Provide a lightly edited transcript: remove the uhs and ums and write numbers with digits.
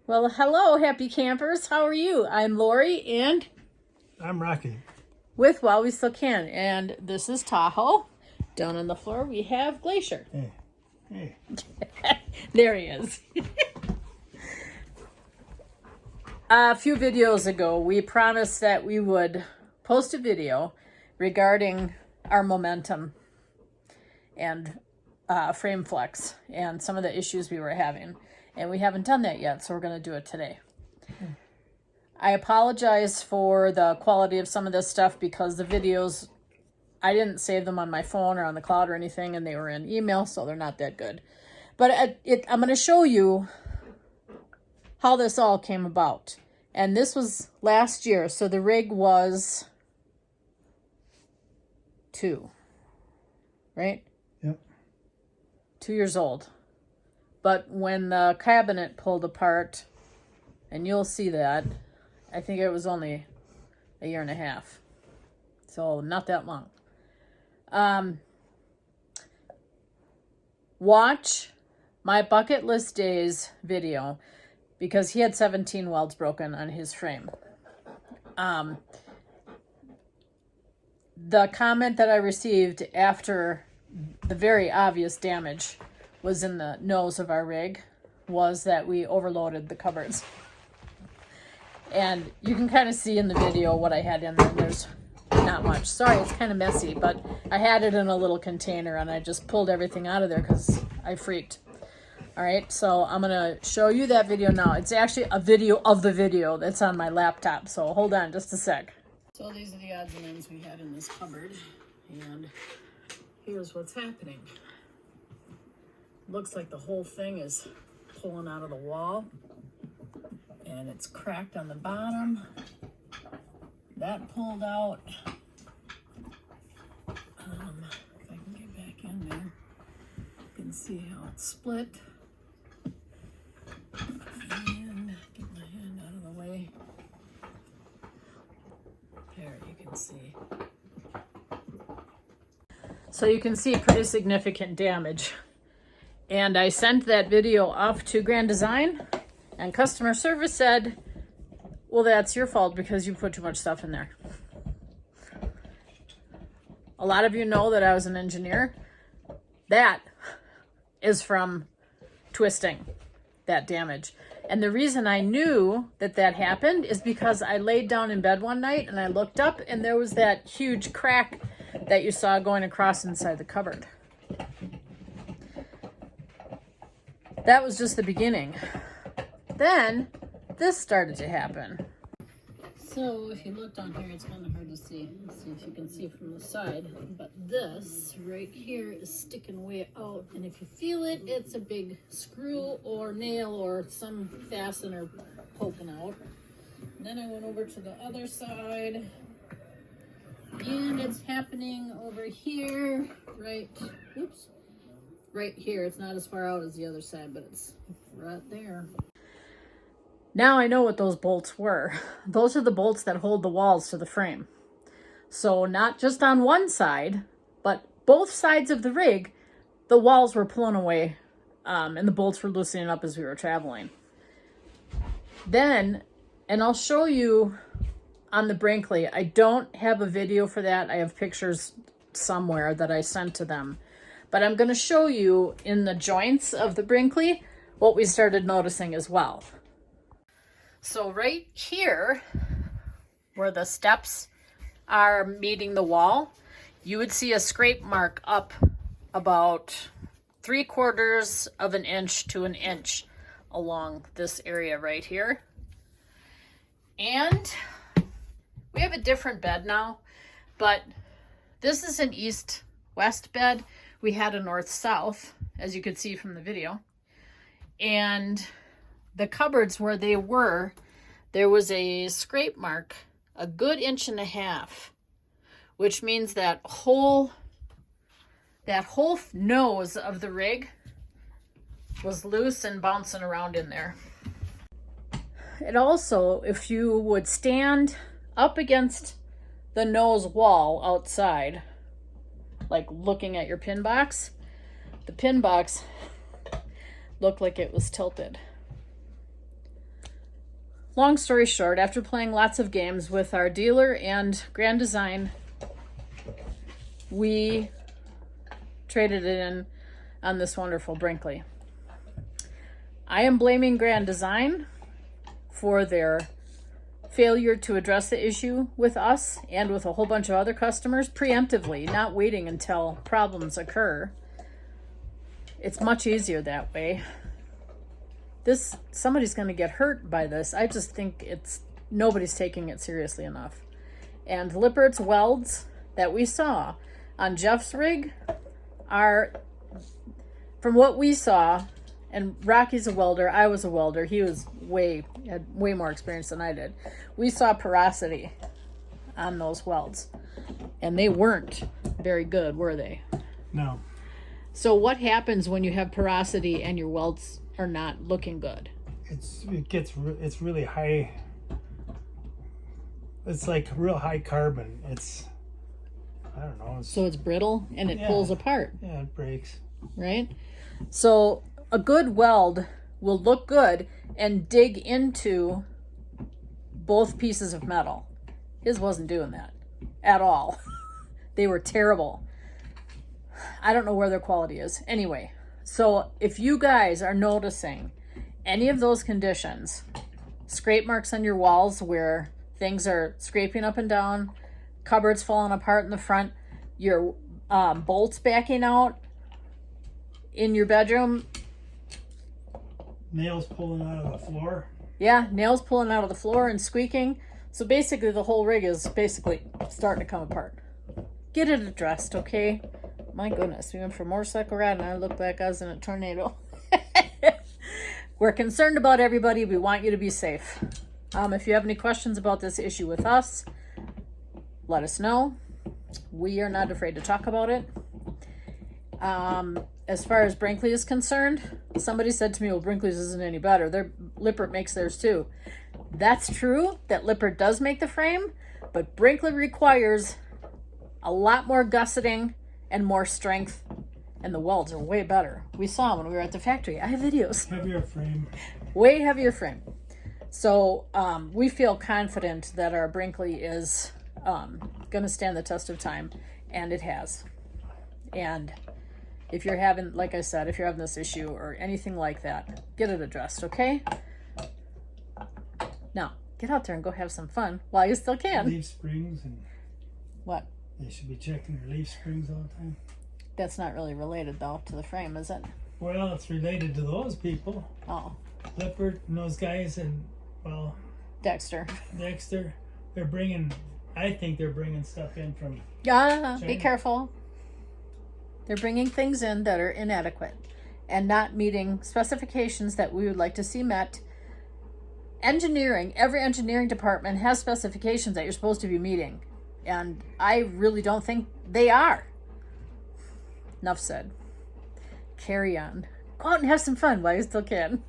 Well, hello, happy campers. How are you? I'm Lori and I'm Rocky. with While We Still Can. And this is Tahoe. Down on the floor, we have Glacier. Hey, hey. There he is. A few videos ago, we promised that we would post a video regarding our momentum and frame flex and some of the issues we were having. And we haven't done that yet, so we're going to do it today. I apologize for the quality of some of this stuff because the videos, I didn't save them on my phone or on the cloud or anything, and they were in email, so they're not that good. But I'm going to show you how this all came about. And this was last year, so the rig was 2, right? Yep. 2 years old. But when the cabinet pulled apart, and you'll see that, I think it was only a year and a half. So not that long. Watch my bucket list days video because he had 17 welds broken on his frame. The comment that I received after the very obvious damage was in the nose of our rig was that we overloaded the cupboards. And you can kind of see in the video what I had in there. There's not much. Sorry, it's kind of messy, but I had it in a little container and I just pulled everything out of there because I freaked. All right, so I'm going to show you that video now. It's actually a video of the video that's on my laptop, so hold on just a sec. So these are the odds and ends we had in this cupboard, and here's what's happening. Looks like the whole thing is pulling out of the wall, and it's cracked on the bottom. That pulled out. If I can get back in there, you can see how it's split. And get my hand out of the way. There, you can see. So you can see pretty significant damage. And I sent that video off to Grand Design, and customer service said, well, that's your fault because you put too much stuff in there. A lot of you know that I was an engineer. That is from twisting, that damage. And the reason I knew that that happened is because I laid down in bed one night and I looked up and there was that huge crack that you saw going across inside the cupboard. That was just the beginning. Then this started to happen. So if you look down here, it's kind of hard to see. Let's see if you can see from the side. But this right here is sticking way out. And if you feel it, it's a big screw or nail or some fastener poking out. And then I went over to the other side. And it's happening over here, right here. It's not as far out as the other side, but it's right there. Now I know what those bolts were. Those are the bolts that hold the walls to the frame. So not just on one side, but both sides of the rig, the walls were pulling away and the bolts were loosening up as we were traveling. Then, and I'll show you on the Brinkley, I don't have a video for that. I have pictures somewhere that I sent to them. But I'm going to show you in the joints of the Brinkley what we started noticing as well. So right here, where the steps are meeting the wall, you would see a scrape mark up about 3/4 of an inch to an inch along this area right here. And we have a different bed now, but this is an east-west bed. We had a north-south, as you could see from the video. And the cupboards where they were, there was a scrape mark, a good 1.5 inches, which means that whole nose of the rig was loose and bouncing around in there. It also, if you would stand up against the nose wall outside, like looking at your pin box, the pin box looked like it was tilted. long story short, after playing lots of games with our dealer and Grand Design, we traded it in on this wonderful Brinkley. I am blaming Grand Design for their failure to address the issue with us and with a whole bunch of other customers preemptively, not waiting until problems occur. It's much easier that way. Somebody's going to get hurt by this. I just think nobody's taking it seriously enough. And Lippert's welds that we saw on Jeff's rig are, from what we saw, and Rocky's a welder, I was a welder, he had way more experience than I did. We saw porosity on those welds, and they weren't very good, were they? No. So what happens when you have porosity and your welds are not looking good? It's really high. It's like real high carbon. I don't know. So it's brittle and it pulls apart, Yeah, it breaks. right? So a good weld will look good and dig into both pieces of metal. His wasn't doing that at all. They were terrible. I don't know where their quality is. Anyway, so if you guys are noticing any of those conditions, scrape marks on your walls where things are scraping up and down, cupboards falling apart in the front, your bolts backing out in your bedroom, Nails pulling out of the floor. yeah, nails pulling out of the floor and squeaking. So basically the whole rig is basically starting to come apart. Get it addressed, okay? My goodness, we went from motorcycle ride and I looked like I was in a tornado. We're concerned about everybody. We want you to be safe. If you have any questions about this issue with us, let us know. We are not afraid to talk about it. As far as Brinkley is concerned, somebody said to me, well, Brinkley's isn't any better. Lippert makes theirs too. That's true that Lippert does make the frame, but Brinkley requires a lot more gusseting and more strength, and the welds are way better. We saw them when we were at the factory. I have videos. Heavier frame. Way heavier frame. So we feel confident that our Brinkley is going to stand the test of time, and it has. And if you're having, like I said, if you're having this issue or anything like that, get it addressed, okay? Now, get out there and go have some fun while you still can. Leaf springs, and What? they should be checking their leaf springs all the time. That's not really related, though, to the frame, is it? Well, it's related to those people. Oh, Lippert and those guys, and well, Dexter. Dexter. I think they're bringing stuff in from. Yeah, be China. careful. They're bringing things in that are inadequate and not meeting specifications that we would like to see met. Every engineering department has specifications that you're supposed to be meeting, and I really don't think they are. Enough said. Carry on. Go out and have some fun while you still can.